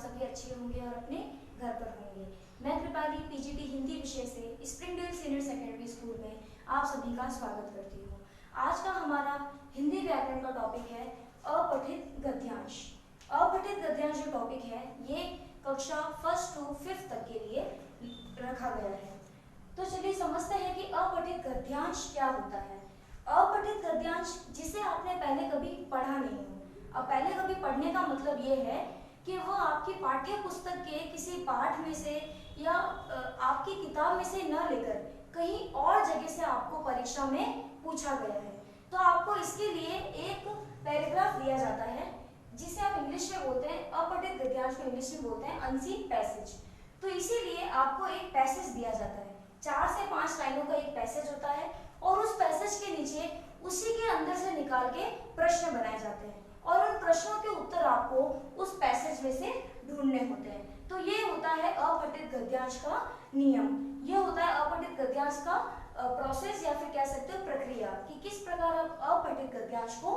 सभी अच्छे होंगे और अपने घर पर होंगे। मैं कृपाली पीजीटी हिंदी विषय से स्प्रिंगडेल सीनियर सेकेंडरी स्कूल में आप सभी का स्वागत करती हूँ। आज का हमारा हिंदी व्याकरण का टॉपिक है अपठित गद्यांश। अपठित गद्यांश जो टॉपिक है ये कक्षा 1st to 5th तक के लिए रखा गया है। तो चलिए समझते हैं कि अपठित गद्यांश क्या होता है। अपठित गद्यांश जिसे आपने पहले कभी पढ़ा नहीं हो। अब पहले कभी पढ़ने का मतलब ये है कि वो आपकी पाठ्य पुस्तक के किसी पाठ में से या आपकी किताब में से न लेकर कहीं और जगह से आपको परीक्षा में पूछा गया है। तो आपको इसके लिए एक पैराग्राफ दिया जाता है जिसे आप इंग्लिश में बोलते हैं, अपठित गद्यांश को इंग्लिश में बोलते हैं अनसीन पैसेज। तो इसीलिए आपको एक पैसेज दिया जाता है, 4 से 5 लाइनों का एक पैसेज होता है और उस पैसेज के नीचे उसी के अंदर से निकाल के प्रश्न बनाए जाते हैं और उन प्रश्नों के उत्तर आपको उस पैसेज में से ढूंढने होते हैं। तो ये होता है अपठित गद्यांश का नियम, ये होता है अपठित गद्यांश का प्रोसेस या फिर कह सकते हो प्रक्रिया कि किस प्रकार आप अपठित गद्यांश को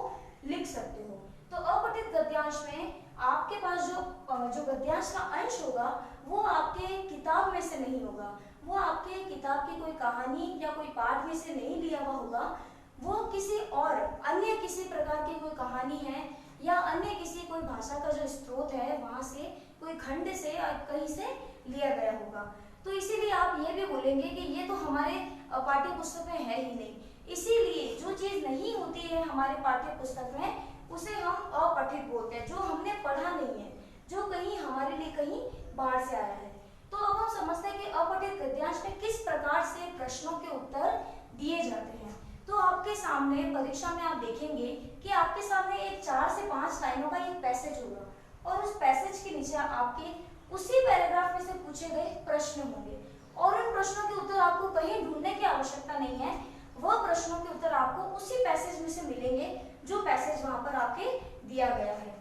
लिख सकते हो। तो अपठित गद्यांश में आपके पास जो गद्यांश का अंश होगा वो आपके किताब में से नहीं होगा, वो आपके किताब की कोई कहानी या कोई पाठ में से नहीं लिया हुआ होगा, वो किसी और अन्य किसी प्रकार की कोई कहानी है या अन्य किसी कोई भाषा का जो स्रोत है वहां से कोई खंड से या कहीं से लिया गया होगा। तो इसीलिए आप ये भी बोलेंगे कि ये तो हमारे पाठ्य पुस्तक में है ही नहीं। इसीलिए जो चीज नहीं होती है हमारे पाठ्य पुस्तक में उसे हम अपठित बोलते हैं, जो हमने पढ़ा नहीं है, जो कहीं हमारे लिए कहीं बाहर से आया है। तो अब हम समझते हैं कि अपठित गद्यांश में किस प्रकार से प्रश्नों के उत्तर दिए जाते हैं। तो आपके सामने परीक्षा में आप देखेंगे कि आपके सामने एक 4 से 5 लाइनों का एक पैसेज होगा और उस पैसेज के नीचे आपके उसी पैराग्राफ में से पूछे गए प्रश्न होंगे और उन प्रश्नों के उत्तर आपको कहीं ढूंढने की आवश्यकता नहीं है, वह प्रश्नों के उत्तर आपको उसी पैसेज में से मिलेंगे जो पैसेज वहां पर आपके दिया गया है।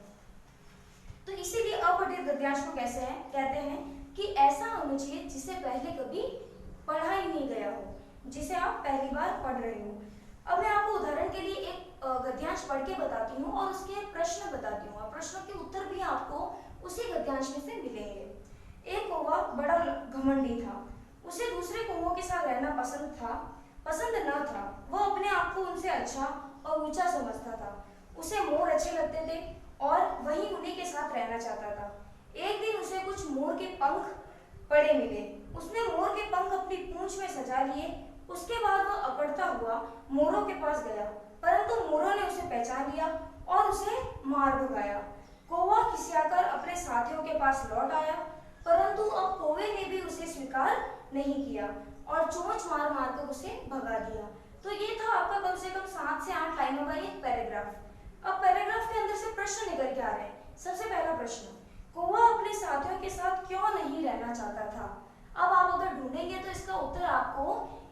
तो इसीलिए अपठित गद्यांश को कैसे है कहते हैं कि ऐसा होना चाहिए जिसे पहले कभी पढ़ा ही नहीं गया हो, जिसे आप पहली बार पढ़ रहे हो। अब मैं आपको उदाहरण के लिए एक गद्यांश पढ़ के बताती हूँ और उसके प्रश्न बताती हूँ और प्रश्नों के उत्तर भी आपको उसी गद्यांश में से मिलेंगे। एक कौवा बड़ा घमंडी था, उसे दूसरे कौवों के साथ रहना पसंद न था। वह अपने आप को उनसे अच्छा और ऊंचा समझता था। उसे मोर अच्छे लगते थे और वही उन्हीं के साथ रहना चाहता था। एक दिन उसे कुछ मोर के पंख पड़े मिले, उसने मोर के पंख अपनी पूंछ में सजा लिए। उसके बाद वह अकड़ता हुआ मोरों के पास गया, परंतु मोरों ने उसे पहचान लिया और उसे मार भगाया। कौवा खिसियाकर अपने साथियों के पास लौट आया, परंतु अब कौवे ने भी उसे स्वीकार नहीं किया और चोंच मार मारकर उसे भगा दिया। तो ये था आपका कम से कम 7 से 8 लाइनों का एक पैराग्राफ। अब पैराग्राफ के अंदर से प्रश्न निकल के आ रहे हैं। सबसे पहला प्रश्न, कौवा अपने साथियों के साथ क्यों नहीं रहना चाहता था? अब आप अगर ढूंढेंगे तो इसका उत्तर आपको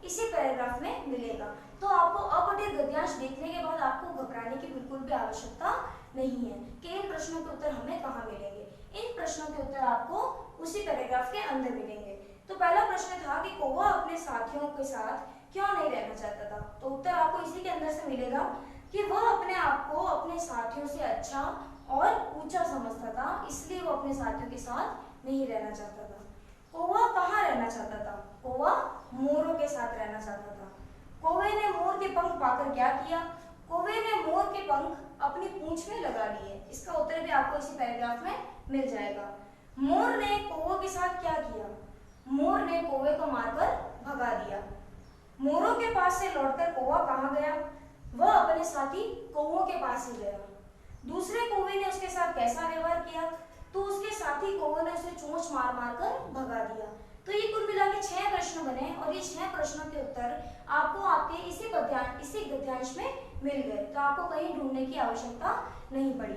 इसी पैराग्राफ में मिलेगा। तो आपको अपठित गद्यांश देखने के बाद आपको घबराने की बिल्कुल भी आवश्यकता नहीं है कि इन प्रश्नों के उत्तर हमें कहाँ मिलेंगे। इन प्रश्नों के उत्तर आपको उसी पैराग्राफ के अंदर मिलेंगे। तो पहला प्रश्न था कि कौवा अपने साथियों के साथ क्यों नहीं रहना चाहता था, तो उत्तर आपको इसी के अंदर से मिलेगा कि वह अपने आप को अपने साथियों से अच्छा और ऊंचा समझता था, इसलिए वो अपने साथियों के साथ नहीं रहना चाहता था। कौवा कहाँ रहना चाहता था? कौवा मोरों के साथ रहना चाहता था। कौवे ने मोर के पंख पाकर क्या किया? कौवे ने मोर के पंख अपनी पूंछ में लगा लिए। इसका उत्तर भी आपको इसी पैराग्राफ में मिल जाएगा। मोर ने कौवे के साथ क्या किया? मोर ने कौवे को मारकर भगा दिया। मोरों के पास से लौटकर कौवा कहाँ गया? वह अपने साथी कौवों के पास ही गया। दूसरे कौवे ने उसके साथ कैसा व्यवहार किया? तो उसके साथी कौवे ने उसे चोंच मार मार कर भगा दिया। तो ये कुल मिला के 6 प्रश्न बने और ये 6 प्रश्नों के उत्तर आपको आपके इसी गद्यांश में मिल गए। तो आपको कहीं ढूंढने की आवश्यकता नहीं पड़ी।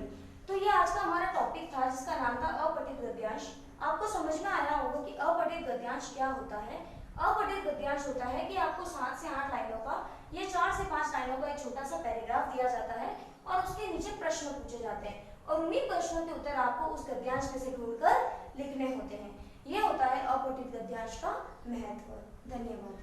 तो ये आज का हमारा टॉपिक था जिसका नाम था अपठित गद्यांश। आपको समझ में आया होगा कि अपठित गद्यांश क्या होता है। अपठित गद्यांश होता है कि आपको 7 से 8 लाइनों का, ये 4 से 5 लाइनों का एक छोटा सा पैराग्राफ दिया जाता है और उसके नीचे प्रश्न पूछे जाते हैं और उन्हीं प्रश्नों के उत्तर आपको उस गद्यांश में से ढूंढकर लिखने होते हैं। ये होता है अपठित गद्यांश का महत्व। धन्यवाद।